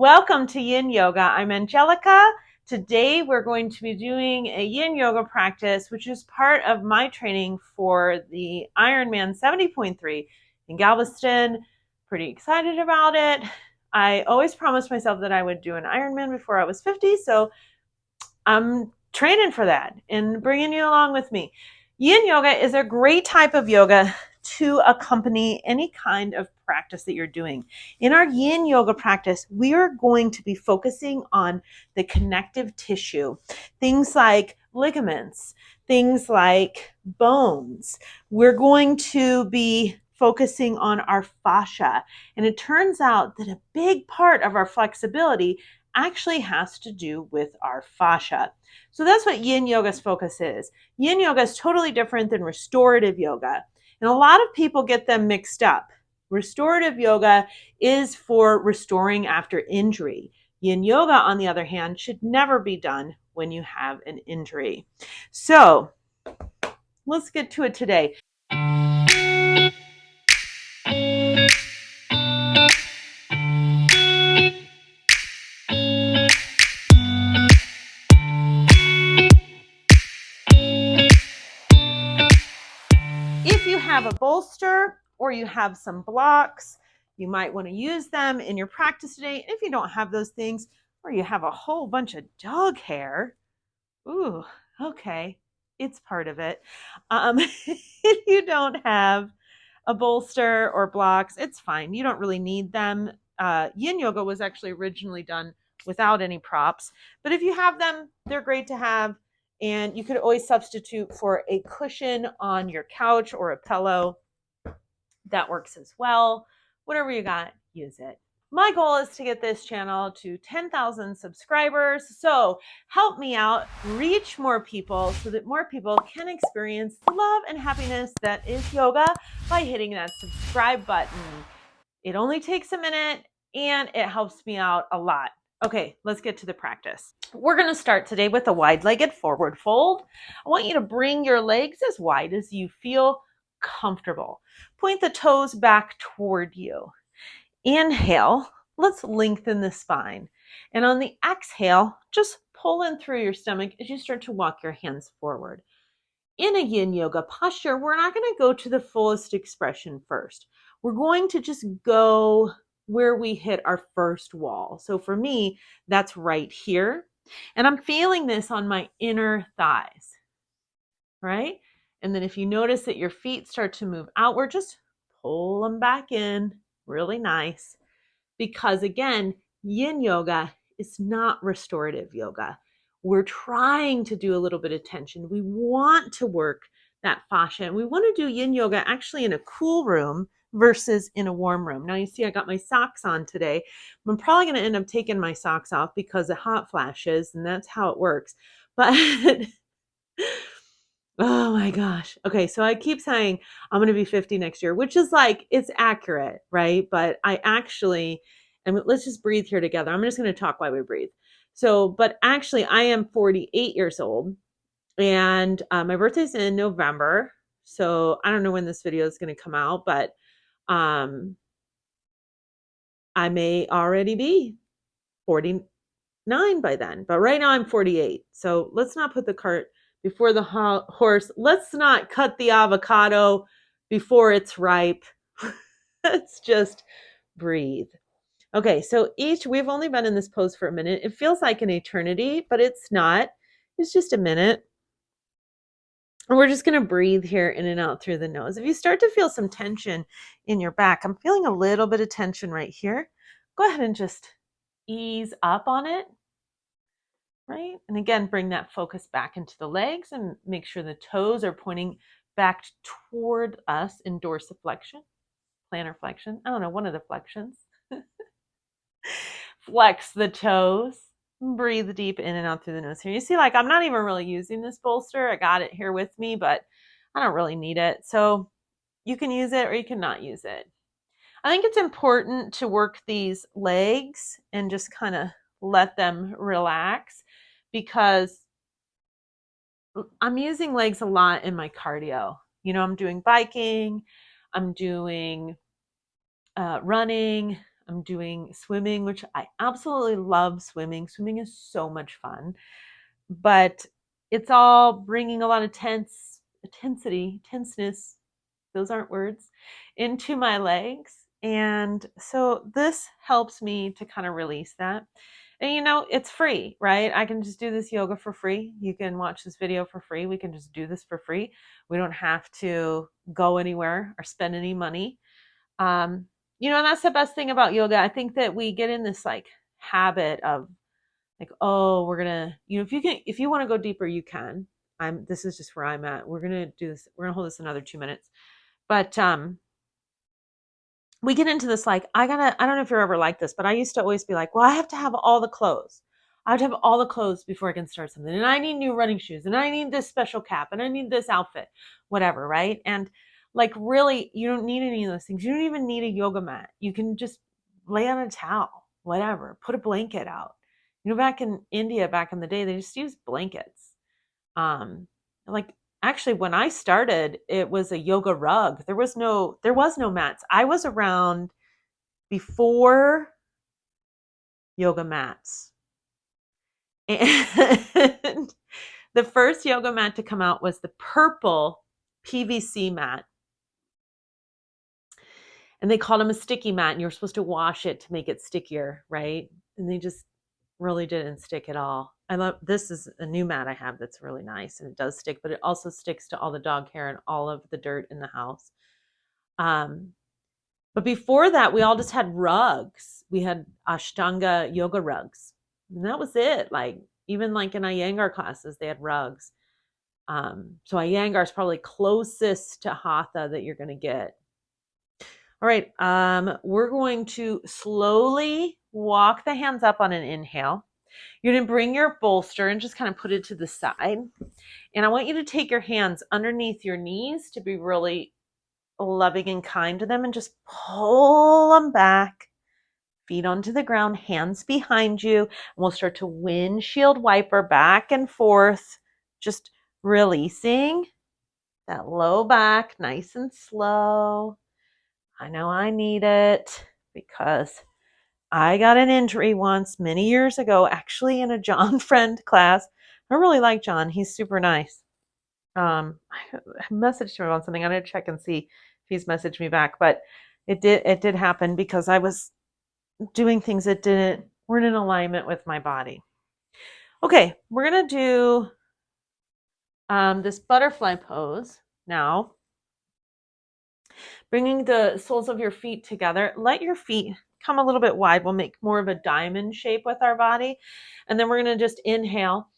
Welcome to Yin Yoga. I'm Angelica. Today we're going to be doing a Yin Yoga practice, which is part of my training for the Ironman 70.3 in Galveston. Pretty excited about it. I always promised myself that I would do an Ironman before I was 50, so I'm training for that and bringing you along with me. Yin Yoga is a great type of yoga to accompany any kind of practice that you're doing. In our Yin Yoga practice, we are going to be focusing on the connective tissue, things like ligaments, things like bones. We're going to be focusing on our fascia. And it turns out that a big part of our flexibility actually has to do with our fascia. So that's what Yin Yoga's focus is. Yin Yoga is totally different than restorative yoga. And a lot of people get them mixed up. Restorative yoga is for restoring after injury. Yin Yoga, on the other hand, should never be done when you have an injury. So let's get to it today. If you have a bolster or you have some blocks, you might want to use them in your practice today. If you don't have those things, or you have a whole bunch of dog hair, ooh, okay, it's part of it. If you don't have a bolster or blocks, it's fine. You don't really need them. Yin Yoga was actually originally done without any props, but if you have them, they're great to have. And you could always substitute for a cushion on your couch or a pillow. That works as well. Whatever you got, use it. My goal is to get this channel to 10,000 subscribers. So help me out, reach more people so that more people can experience the love and happiness that is yoga by hitting that subscribe button. It only takes a minute and it helps me out a lot. Okay, let's get to the practice. We're going to start today with a wide-legged forward fold. I want you to bring your legs as wide as you feel comfortable. Point the toes back toward you. Inhale, let's lengthen the spine. And on the exhale, just pull in through your stomach as you start to walk your hands forward. In a Yin Yoga posture, we're not going to go to the fullest expression first. We're going to just go where we hit our first wall. So for me, that's right here. And I'm feeling this on my inner thighs, right? And then if you notice that your feet start to move outward, just pull them back in, really nice. Because again, Yin Yoga is not restorative yoga. We're trying to do a little bit of tension. We want to work that fascia, and we want to do Yin Yoga actually in a cool room versus in a warm room. Now you see I got my socks on today. I'm probably going to end up taking my socks off because of hot flashes, and that's how it works. But oh my gosh. Okay, so I keep saying I'm going to be 50 next year, which is like, it's accurate, right? But I actually, and let's just breathe here together. I'm just going to talk while we breathe. So, but actually I am 48 years old and my birthday's in November. So I don't know when this video is going to come out, but I may already be 49 by then, but right now I'm 48. So let's not put the cart before the horse. Let's not cut the avocado before it's ripe. Let's just breathe. Okay, so we've only been in this pose for a minute. It feels like an eternity, but it's not. It's just a minute. And we're just going to breathe here in and out through the nose. If you start to feel some tension in your back, I'm feeling a little bit of tension right here. Go ahead and just ease up on it. Right? And again, bring that focus back into the legs and make sure the toes are pointing back toward us in dorsiflexion, plantar flexion. I don't know, one of the flexions. Flex the toes. Breathe deep in and out through the nose here. You see, like, I'm not even really using this bolster. I got it here with me, but I don't really need it. So you can use it or you can not use it. I think it's important to work these legs and just kind of let them relax, because I'm using legs a lot in my cardio. I'm doing biking, I'm doing running, I'm doing swimming, which I absolutely love swimming. Swimming is so much fun, but it's all bringing a lot of tenseness, those aren't words, into my legs. And so this helps me to kind of release that. And it's free, right? I can just do this yoga for free. You can watch this video for free. We can just do this for free. We don't have to go anywhere or spend any money. And that's the best thing about yoga. I think that we get in this like habit of like, oh, we're gonna, if you want to go deeper, you can. This is just where I'm at. We're gonna do this. We're gonna hold this another 2 minutes. But we get into this like, I don't know if you're ever like this, but I used to always be like, well, I have to have all the clothes. I have to have all the clothes before I can start something. And I need new running shoes, and I need this special cap, and I need this outfit, whatever, right? And like, really, you don't need any of those things. You don't even need a yoga mat. You can just lay on a towel, whatever, put a blanket out. Back in India, back in the day, they just used blankets. Like, actually, when I started, it was a yoga rug. There was no mats. I was around before yoga mats. And the first yoga mat to come out was the purple PVC mat. And they called them a sticky mat, and you were supposed to wash it to make it stickier, right? And they just really didn't stick at all. This is a new mat I have that's really nice, and it does stick, but it also sticks to all the dog hair and all of the dirt in the house. But before that, we all just had rugs. We had Ashtanga yoga rugs, and that was it. Like, even like in Iyengar classes, they had rugs. So Iyengar is probably closest to Hatha that you're going to get. All right, we're going to slowly walk the hands up on an inhale. You're going to bring your bolster and just kind of put it to the side. And I want you to take your hands underneath your knees to be really loving and kind to them, and just pull them back, feet onto the ground, hands behind you. And we'll start to windshield wiper back and forth, just releasing that low back, nice and slow. I know I need it because I got an injury once many years ago, actually in a John friend class. I really like John. He's super nice. I messaged him about something. I'm going to check and see if he's messaged me back, but it did happen because I was doing things that weren't in alignment with my body. Okay, we're going to do this butterfly pose now. Bringing the soles of your feet together. Let your feet come a little bit wide. We'll make more of a diamond shape with our body. And then we're going to just inhale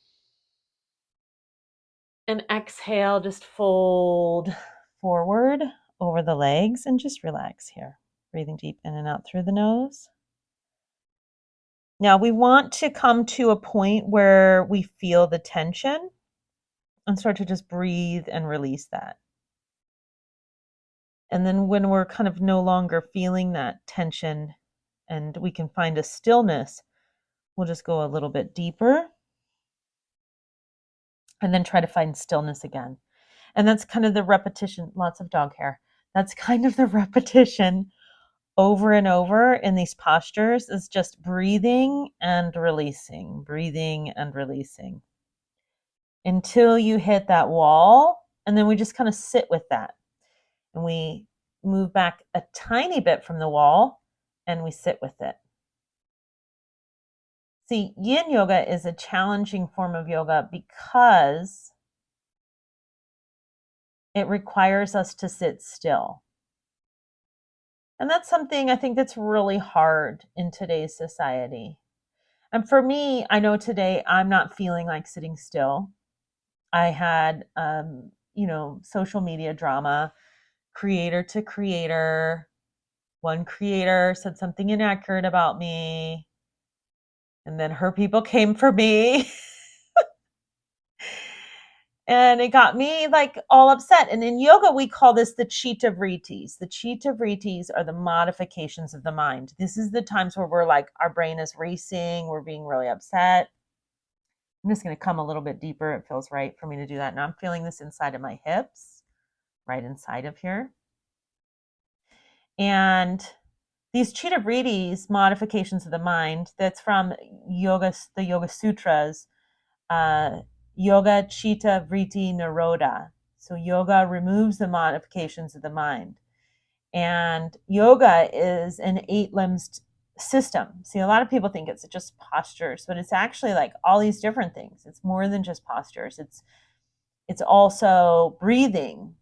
and exhale. Just fold forward over the legs and just relax here. Breathing deep in and out through the nose. Now we want to come to a point where we feel the tension and start to just breathe and release that. And then when we're kind of no longer feeling that tension and we can find a stillness, we'll just go a little bit deeper and then try to find stillness again. And that's kind of the repetition, lots of dog hair. That's kind of the repetition over and over in these postures, is just breathing and releasing until you hit that wall. And then we just kind of sit with that. And we move back a tiny bit from the wall and we sit with it. See, Yin Yoga is a challenging form of yoga because it requires us to sit still. And that's something I think that's really hard in today's society. And for me, I know today I'm not feeling like sitting still. I had, social media drama, creator to creator. One creator said something inaccurate about me, and then her people came for me. And it got me like all upset. And in yoga, we call this the chitta vrittis. The chitta vrittis are the modifications of the mind. This is the times where we're like, our brain is racing, we're being really upset. I'm just going to come a little bit deeper. It feels right for me to do that. Now I'm feeling this inside of my hips, right inside of here. And these Chitta Vrittis, modifications of the mind, that's from the Yoga Sutras, Yoga Chitta Vritti Nirodha. So yoga removes the modifications of the mind. And yoga is an 8-limbed system. See, a lot of people think it's just postures, but it's actually like all these different things. It's more than just postures. It's also breathing.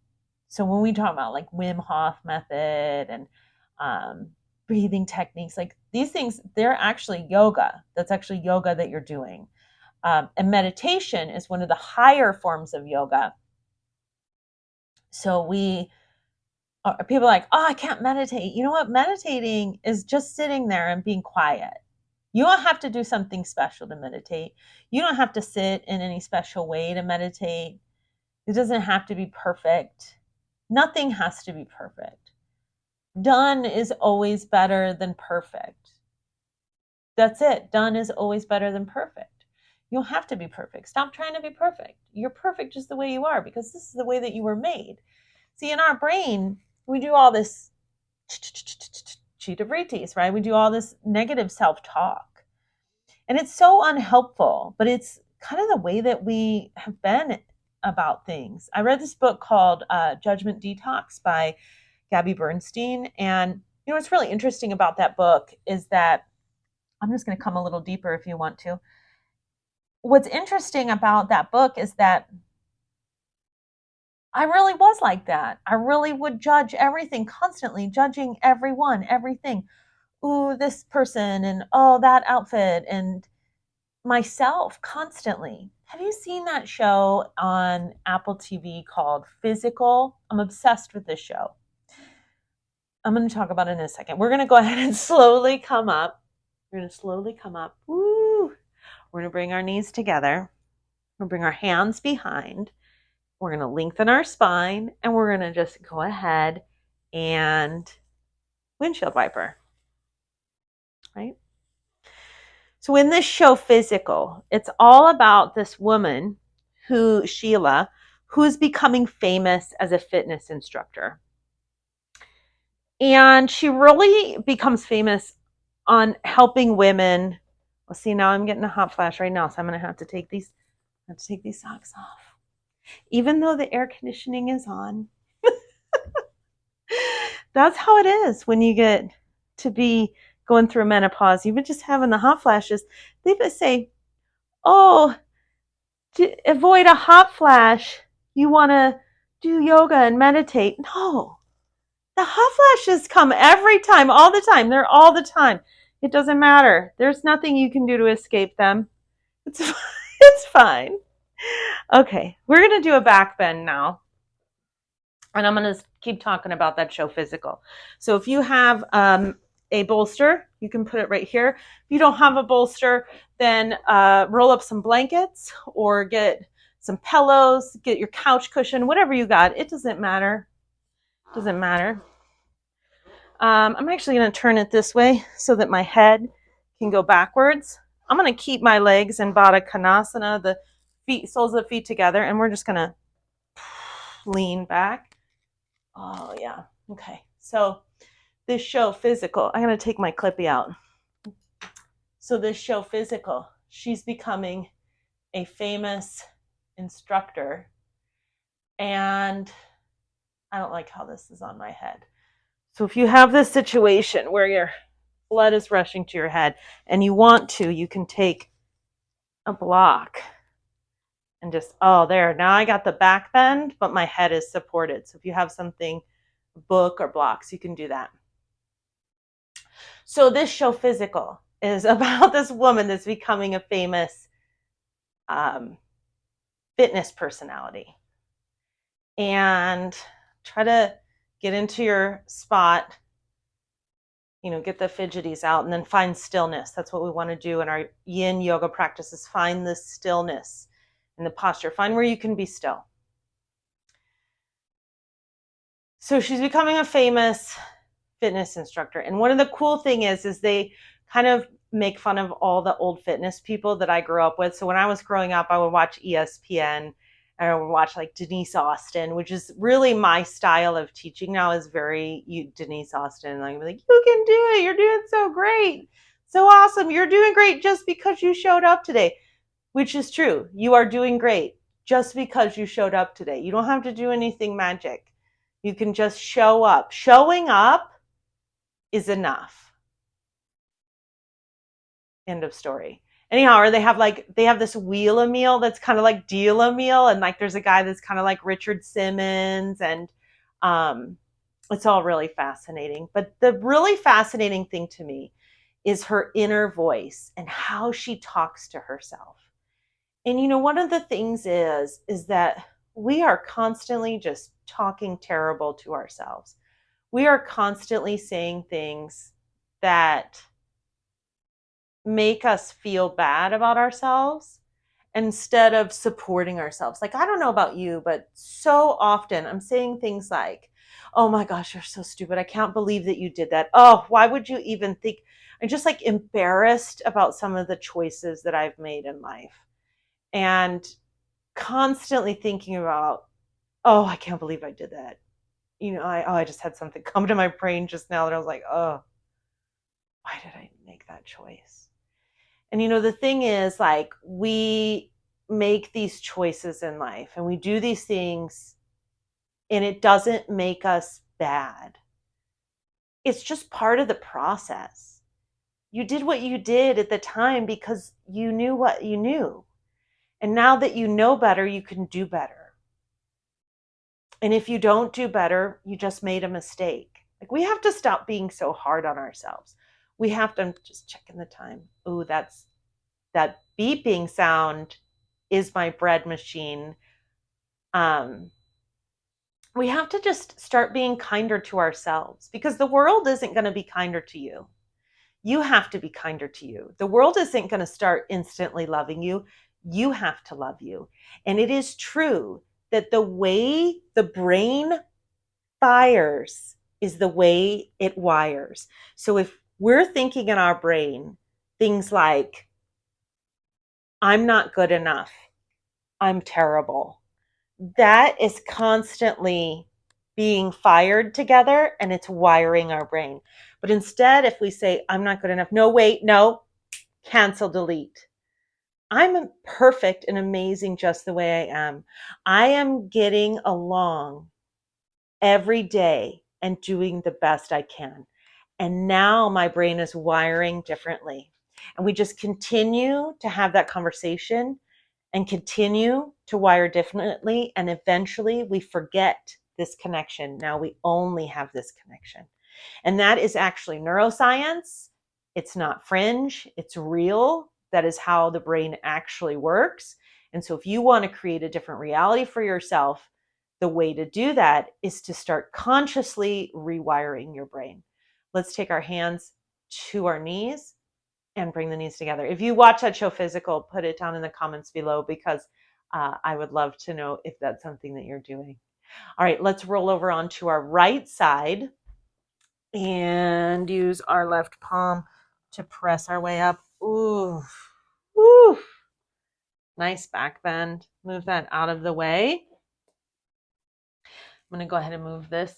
So when we talk about like Wim Hof method and breathing techniques, like these things, they're actually yoga. That's actually yoga that you're doing. And meditation is one of the higher forms of yoga. So people are like, oh, I can't meditate. You know what? Meditating is just sitting there and being quiet. You don't have to do something special to meditate. You don't have to sit in any special way to meditate. It doesn't have to be perfect. Nothing has to be perfect. Done is always better than perfect. That's it. Done is always better than perfect. You don't have to be perfect. Stop trying to be perfect. You're perfect just the way you are, because this is the way that you were made. See, in our brain, we do all this Chitta Vrittis, right? We do all this negative self-talk. And it's so unhelpful, but it's kind of the way that we have been about things. I read this book called Judgment Detox by Gabby Bernstein. And you know what's really interesting about that book is that, I'm just going to come a little deeper if you want to. What's interesting about that book is that I really was like that. I really would judge everything, constantly judging everyone, everything. Ooh, this person, and oh, that outfit, and myself constantly. Have you seen that show on Apple TV called Physical? I'm obsessed with this show. I'm going to talk about it in a second. We're going to go ahead and slowly come up. We're going to slowly come up. Woo! We're going to bring our knees together. We're going to bring our hands behind. We're going to lengthen our spine, and we're going to just go ahead and windshield wiper, right? So in this show, Physical, it's all about this woman Sheila, who's becoming famous as a fitness instructor. And she really becomes famous on helping women. Well, see, now I'm getting a hot flash right now, so I'm going to have to take these socks off. Even though the air conditioning is on. That's how it is when you get to be going through menopause. Even just having the hot flashes, they just say, oh, to avoid a hot flash, you want to do yoga and meditate. No, the hot flashes come every time, all the time. They're all the time. It doesn't matter. There's nothing you can do to escape them. It's fine. Okay, we're going to do a back bend now. And I'm going to keep talking about that show, Physical. So if you have a bolster, you can put it right here. If you don't have a bolster, then roll up some blankets or get some pillows, get your couch cushion, whatever you got. It doesn't matter. It doesn't matter. I'm actually going to turn it this way so that my head can go backwards. I'm going to keep my legs in Baddha Konasana, the soles of the feet together, and we're just going to lean back. Oh, yeah. Okay. So this show, Physical, I'm going to take my clippy out. So this show, Physical, she's becoming a famous instructor. And I don't like how this is on my head. So if you have this situation where your blood is rushing to your head and you want to, you can take a block and just, oh, there. Now I got the back bend, but my head is supported. So if you have something, book or blocks, you can do that. So this show, Physical, is about this woman that's becoming a famous fitness personality. And try to get into your spot, get the fidgeties out, and then find stillness. That's what we want to do in our Yin yoga practices. Find the stillness in the posture. Find where you can be still. So she's becoming a famous fitness instructor. And one of the cool thing is they kind of make fun of all the old fitness people that I grew up with. So when I was growing up, I would watch ESPN, I would watch like Denise Austin, which is really my style of teaching now, is very Denise Austin. Like, you can do it. You're doing so great. So awesome. You're doing great just because you showed up today, which is true. You are doing great just because you showed up today. You don't have to do anything magic. You can just show up. Showing up is enough. End of story. Anyhow, or they have this wheel of meal that's kind of like deal a meal, and like there's a guy that's kind of like Richard Simmons, and it's all really fascinating. But the really fascinating thing to me is her inner voice and how she talks to herself. And one of the things is that we are constantly just talking terrible to ourselves. We are constantly saying things that make us feel bad about ourselves instead of supporting ourselves. Like, I don't know about you, but so often I'm saying things like, oh my gosh, you're so stupid. I can't believe that you did that. Oh, why would you even think? I'm just like embarrassed about some of the choices that I've made in life, and constantly thinking about, oh, I can't believe I did that. I just had something come to my brain just now that I was like, oh, why did I make that choice? And the thing is, like, we make these choices in life and we do these things, and it doesn't make us bad. It's just part of the process. You did what you did at the time because you knew what you knew. And now that you know better, you can do better. And if you don't do better, you just made a mistake. Like, we have to stop being so hard on ourselves. We have to, I'm just checking the time. Ooh, that beeping sound is my bread machine. We have to just start being kinder to ourselves, because the world isn't going to be kinder to you. You have to be kinder to you. The world isn't going to start instantly loving you. You have to love you. And it is true that the way the brain fires is the way it wires. So if we're thinking in our brain things like, I'm not good enough, I'm terrible, that is constantly being fired together, and it's wiring our brain. But instead, if we say, I'm not good enough, no, wait, no, cancel, delete. I'm perfect and amazing just the way I am. I am getting along every day and doing the best I can. And now my brain is wiring differently. And we just continue to have that conversation and continue to wire differently. And eventually we forget this connection. Now we only have this connection. And that is actually neuroscience. It's not fringe, it's real. That is how the brain actually works. And so if you want to create a different reality for yourself, the way to do that is to start consciously rewiring your brain. Let's take our hands to our knees and bring the knees together. If you watch that show Physical, put it down in the comments below, because I would love to know if that's something that you're doing. All right, let's roll over onto our right side and use our left palm to press our way up. Ooh, woo. Nice back bend. Move that out of the way. I'm going to go ahead and move this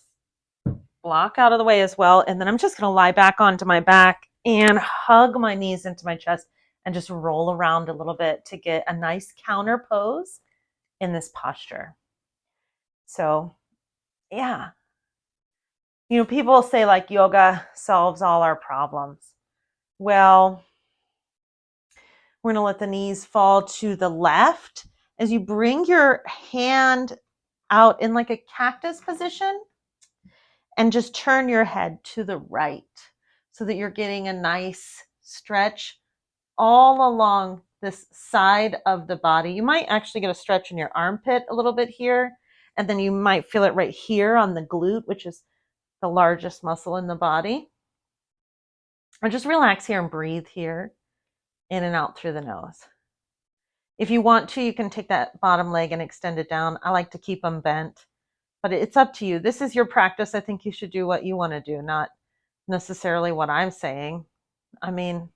block out of the way as well. And then I'm just going to lie back onto my back and hug my knees into my chest and just roll around a little bit to get a nice counter pose in this posture. So, yeah. People say like yoga solves all our problems. Well, we're going to let the knees fall to the left as you bring your hand out in like a cactus position, and just turn your head to the right so that you're getting a nice stretch all along this side of the body. You might actually get a stretch in your armpit a little bit here, and then you might feel it right here on the glute, which is the largest muscle in the body. Or just relax here and breathe here, in and out through the nose. If you want to, you can take that bottom leg and extend it down. I like to keep them bent, but it's up to you. This is your practice. I think you should do what you want to do, not necessarily what I'm saying. I mean,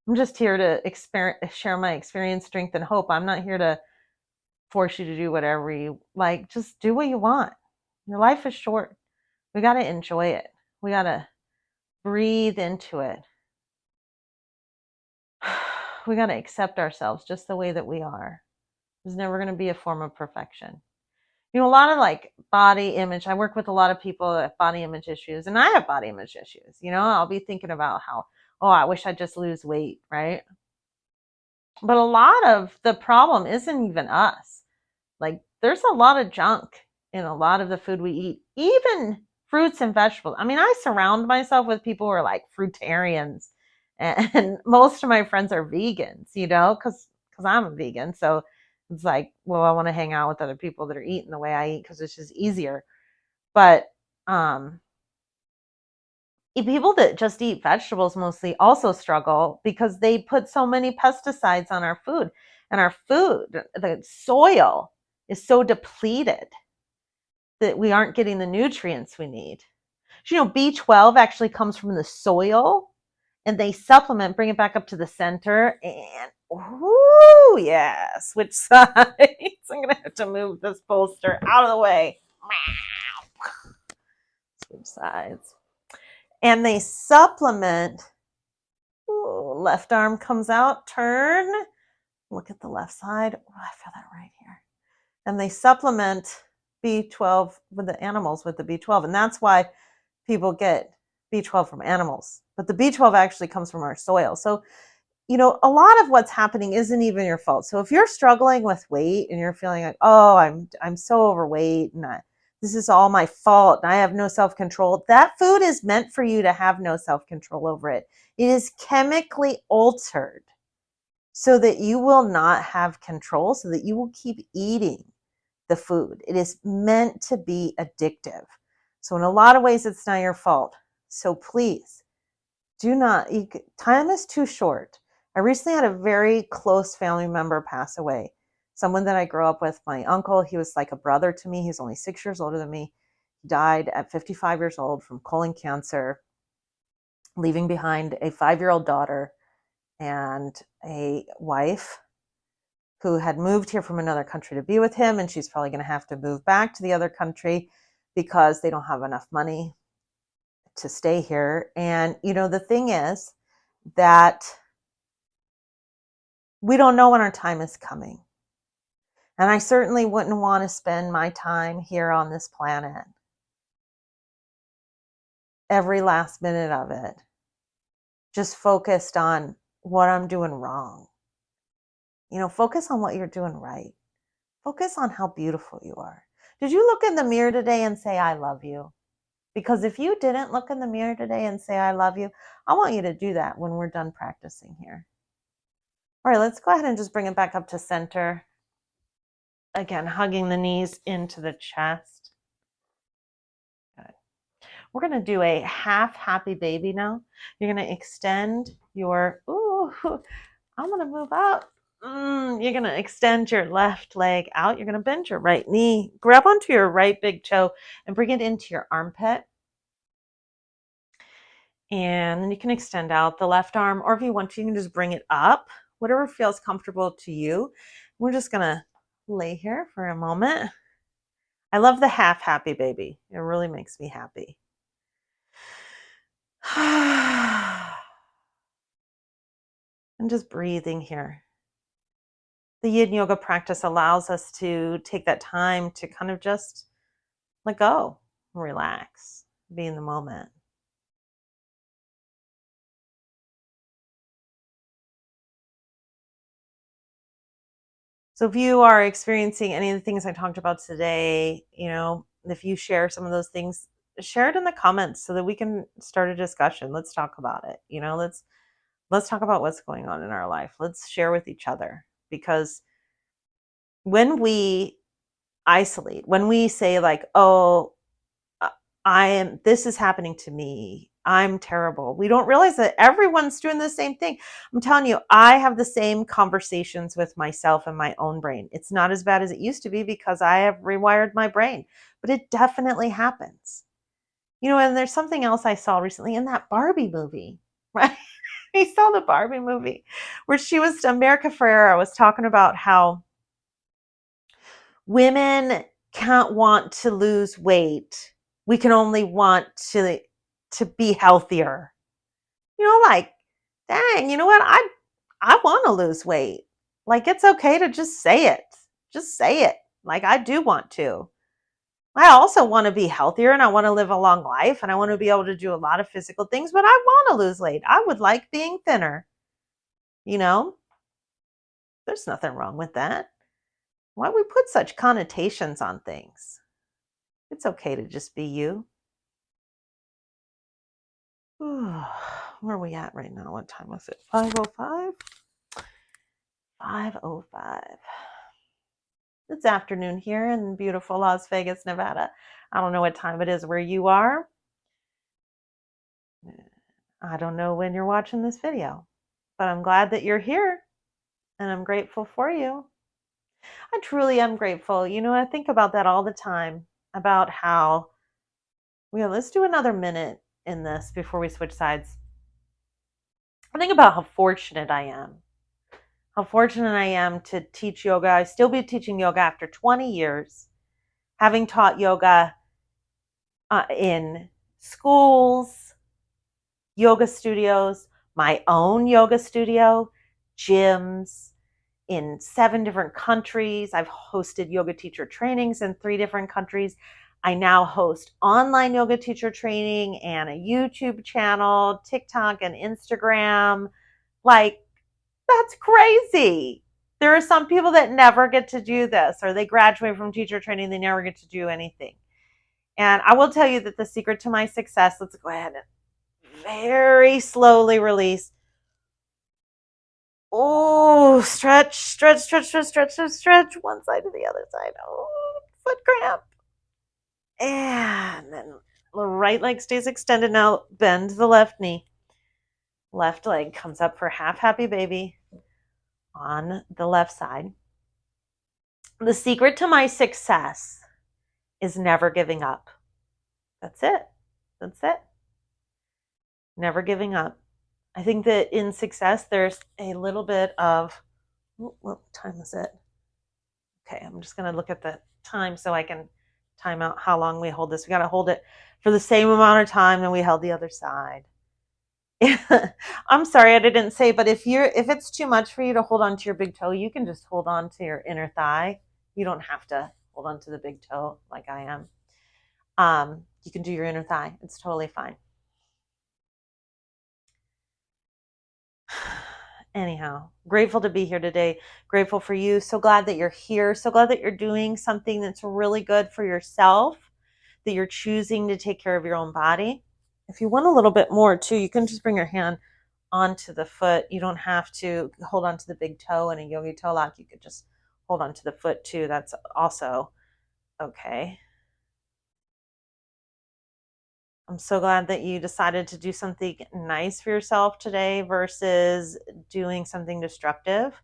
I'm just here to share my experience, strength, and hope. I'm not here to force you to do whatever you like. Just do what you want. Your life is short. We got to enjoy it. We got to breathe into it. We got to accept ourselves just the way that we are. There's never going to be a form of perfection. A lot of like body image. I work with a lot of people that have body image issues, and I have body image issues. I'll be thinking about how, I wish I'd just lose weight, right? But a lot of the problem isn't even us. Like, there's a lot of junk in a lot of the food we eat, even fruits and vegetables. I mean, I surround myself with people who are like fruitarians, and most of my friends are vegans, because I'm a vegan. So it's like, well, I want to hang out with other people that are eating the way I eat because it's just easier. But people that just eat vegetables mostly also struggle because they put so many pesticides on our food. And our food, the soil, is so depleted that we aren't getting the nutrients we need. B12 actually comes from the soil, and they supplement, bring it back up to the center, and switch sides. I'm going to have to move this poster out of the way. Switch sides. And they supplement. Left arm comes out, turn. Look at the left side. I feel that right here. And they supplement B12 with the animals with the B12. And that's why people get B12 from animals. But the B12 actually comes from our soil. So, a lot of what's happening isn't even your fault. So if you're struggling with weight and you're feeling like, oh, I'm so overweight and this is all my fault and I have no self-control, that food is meant for you to have no self-control over it. It is chemically altered so that you will not have control, so that you will keep eating the food. It is meant to be addictive. So in a lot of ways, it's not your fault. So please do not, time is too short. I recently had a very close family member pass away. Someone that I grew up with, my uncle. He was like a brother to me. He's only 6 years older than me. He died at 55 years old from colon cancer, leaving behind a 5-year-old daughter and a wife who had moved here from another country to be with him. And she's probably going to have to move back to the other country because they don't have enough money to stay here. And, the thing is that we don't know when our time is coming. And I certainly wouldn't want to spend my time here on this planet, every last minute of it, just focused on what I'm doing wrong. Focus on what you're doing right. Focus on how beautiful you are. Did you look in the mirror today and say, I love you? Because if you didn't look in the mirror today and say, I love you, I want you to do that when we're done practicing here. All right, let's go ahead and just bring it back up to center. Again, hugging the knees into the chest. Good. We're going to do a half happy baby now. You're going to extend your, I'm going to move up. You're going to extend your left leg out. You're going to bend your right knee, grab onto your right big toe and bring it into your armpit. And then you can extend out the left arm, or if you want to, you can just bring it up, whatever feels comfortable to you. We're just going to lay here for a moment. I love the half happy baby. It really makes me happy. I'm just breathing here. The Yin Yoga practice allows us to take that time to kind of just let go, relax, be in the moment. So if you are experiencing any of the things I talked about today, if you share some of those things, share it in the comments so that we can start a discussion. Let's talk about it. Let's talk about what's going on in our life. Let's share with each other, because when we isolate, when we say like, oh, this is happening to me, I'm terrible, we don't realize that everyone's doing the same thing. I'm telling you, I have the same conversations with myself and my own brain. It's not as bad as it used to be because I have rewired my brain, but it definitely happens. And there's something else I saw recently in that Barbie movie, right? I saw the Barbie movie where America Ferrera was talking about how Women can't want to lose weight. We can only want to be healthier. Like, dang, you know what? I want to lose weight. Like, it's okay to just say it. Just say it. Like, I do want to. I also want to be healthier and I want to live a long life and I want to be able to do a lot of physical things, but I want to lose weight. I would like being thinner. There's nothing wrong with that. Why we put such connotations on things? It's okay to just be you. Where are we at right now? What time was it? 5:05? 5:05. It's afternoon here in beautiful Las Vegas, Nevada. I don't know what time it is where you are. I don't know when you're watching this video, but I'm glad that you're here and I'm grateful for you. I truly am grateful. I think about that all the time, about how, let's do another minute in this before we switch sides. I think about how fortunate I am. How fortunate I am to teach yoga. I still be teaching yoga after 20 years, having taught yoga in schools, yoga studios, my own yoga studio, gyms in 7 different countries. I've hosted yoga teacher trainings in 3 different countries. I now host online yoga teacher training and a YouTube channel, TikTok and Instagram. Like, that's crazy. There are some people that never get to do this, or they graduate from teacher training, they never get to do anything. And I will tell you that the secret to my success, let's go ahead and very slowly release. Oh, stretch, stretch, stretch, stretch, stretch, stretch, stretch, one side to the other side. Oh, foot cramp. And then the right leg stays extended. Now bend the left knee. Left leg comes up for half happy baby on the left side. The secret to my success is never giving up. That's it. That's it. Never giving up. I think that in success, there's a little bit of, what time is it? Okay, I'm just going to look at the time so I can time out how long we hold this. We got to hold it for the same amount of time that we held the other side. I'm sorry I didn't say, but if it's too much for you to hold on to your big toe, you can just hold on to your inner thigh. You don't have to hold on to the big toe like I am. You can do your inner thigh. It's totally fine. Anyhow, grateful to be here today. Grateful for you. So glad that you're here. So glad that you're doing something that's really good for yourself, that you're choosing to take care of your own body. If you want a little bit more too, you can just bring your hand onto the foot. You don't have to hold on to the big toe in a yogi toe lock. You could just hold on to the foot too. That's also okay. I'm so glad that you decided to do something nice for yourself today versus doing something destructive.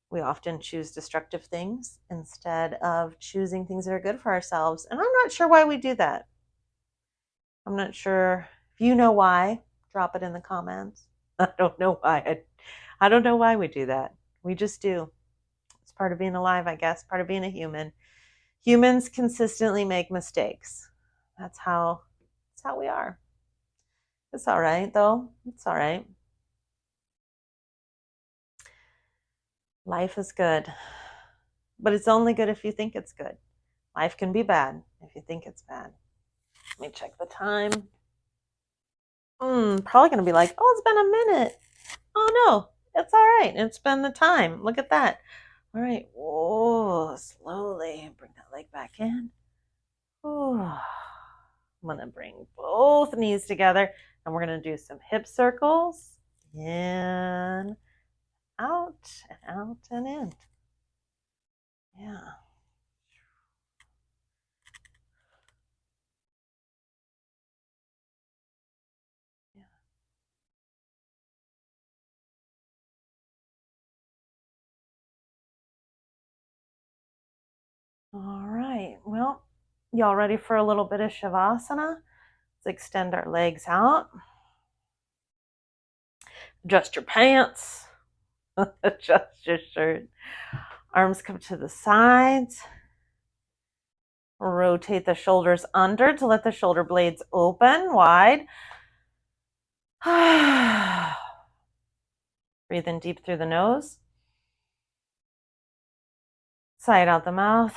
We often choose destructive things instead of choosing things that are good for ourselves. And I'm not sure why we do that. I'm not sure if you know why. Drop it in the comments. I don't know why. I don't know why we do that. We just do. It's part of being alive, I guess, part of being a human. Humans consistently make mistakes. That's how we are. It's all right, though. It's all right. Life is good, but it's only good if you think it's good. Life can be bad if you think it's bad. Let me check the time. Probably going to be like, oh, it's been a minute. Oh, no, it's all right. It's been the time. Look at that. All right. Whoa, slowly bring that leg back in. Oh, I'm going to bring both knees together and we're going to do some hip circles. In, out, and out, and in. Yeah. All right. Well, y'all ready for a little bit of Shavasana? Let's extend our legs out. Adjust your pants. Adjust your shirt. Arms come to the sides. Rotate the shoulders under to let the shoulder blades open wide. Breathe in deep through the nose. Sigh out the mouth.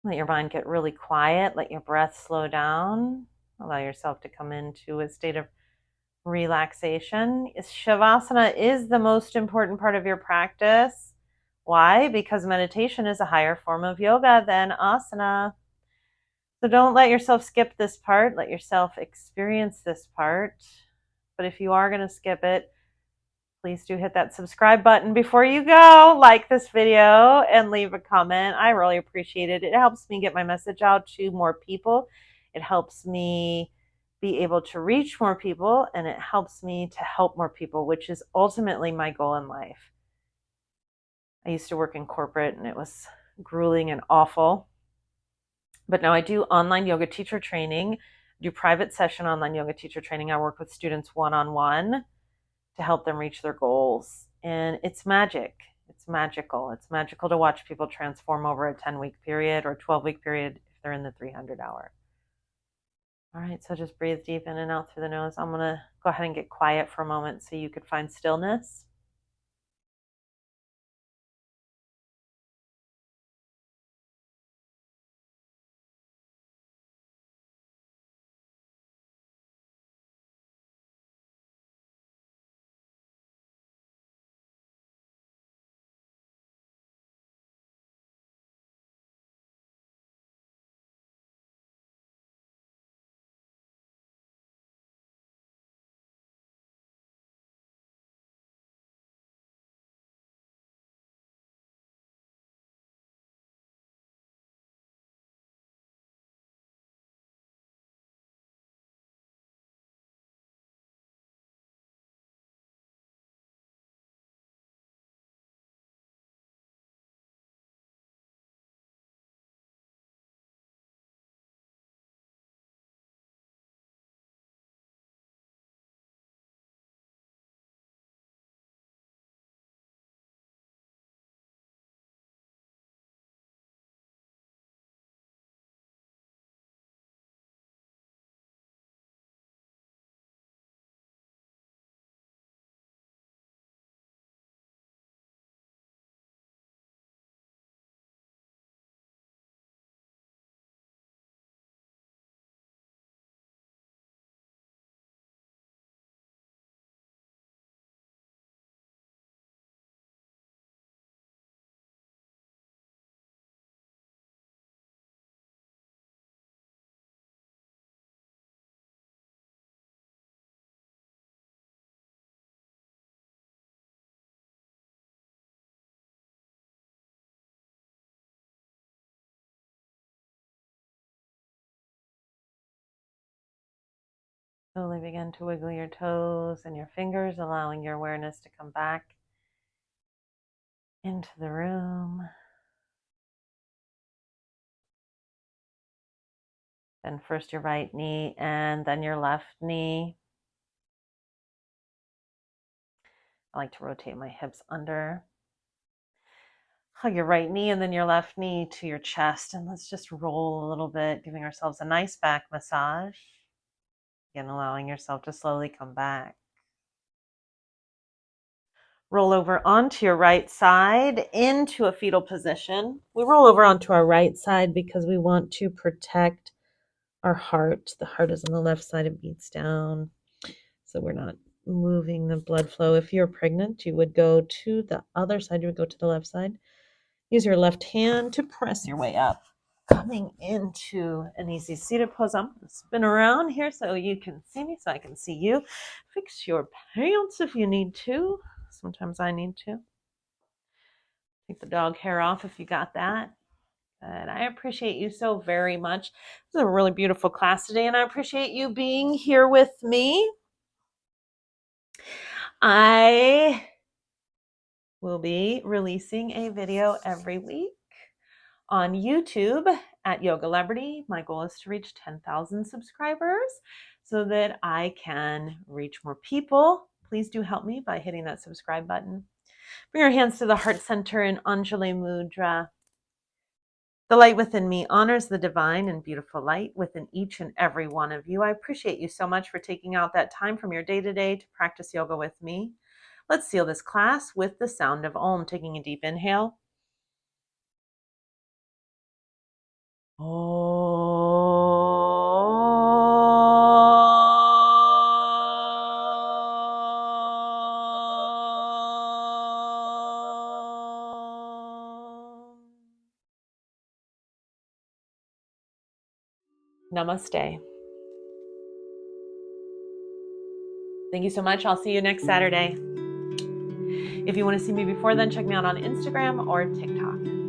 Let your mind get really quiet. Let your breath slow down. Allow yourself to come into a state of relaxation. Shavasana is the most important part of your practice. Why? Because meditation is a higher form of yoga than asana. So don't let yourself skip this part. Let yourself experience this part. But if you are going to skip it, please do hit that subscribe button before you go. Like this video and leave a comment. I really appreciate it. It helps me get my message out to more people. It helps me be able to reach more people, and it helps me to help more people, which is ultimately my goal in life. I used to work in corporate and it was grueling and awful. But now I do online yoga teacher training, do private session online yoga teacher training. I work with students one-on-one to help them reach their goals. And it's magic. It's magical. It's magical to watch people transform over a 10-week period or 12-week period if they're in the 300 hour. All right, so just breathe deep in and out through the nose. I'm going to go ahead and get quiet for a moment so you could find stillness. Slowly begin to wiggle your toes and your fingers, allowing your awareness to come back into the room. Then first your right knee and then your left knee. I like to rotate my hips under. Hug your right knee and then your left knee to your chest. And let's just roll a little bit, giving ourselves a nice back massage. Again, allowing yourself to slowly come back. Roll over onto your right side into a fetal position. We roll over onto our right side because we want to protect our heart. The heart is on the left side, it beats down, so we're not moving the blood flow. If you're pregnant, you would go to the other side, you would go to the left side. Use your left hand to press your way up, coming into an easy seated pose. I'm going to spin around here so you can see me, so I can see you. Fix your pants if you need to. Sometimes I need to. Take the dog hair off if you got that. And I appreciate you so very much. This is a really beautiful class today, and I appreciate you being here with me. I will be releasing a video every week on YouTube at Yoga Celebrity. My goal is to reach 10,000 subscribers so that I can reach more people. Please do help me by hitting that subscribe button. Bring your hands to the heart center in Anjali Mudra. The light within me honors the divine and beautiful light within each and every one of you. I appreciate you so much for taking out that time from your day-to-day to practice yoga with me. Let's seal this class with the sound of Om. Taking a deep inhale. Namaste. Thank you so much. I'll see you next Saturday. If you want to see me before then, check me out on Instagram or TikTok.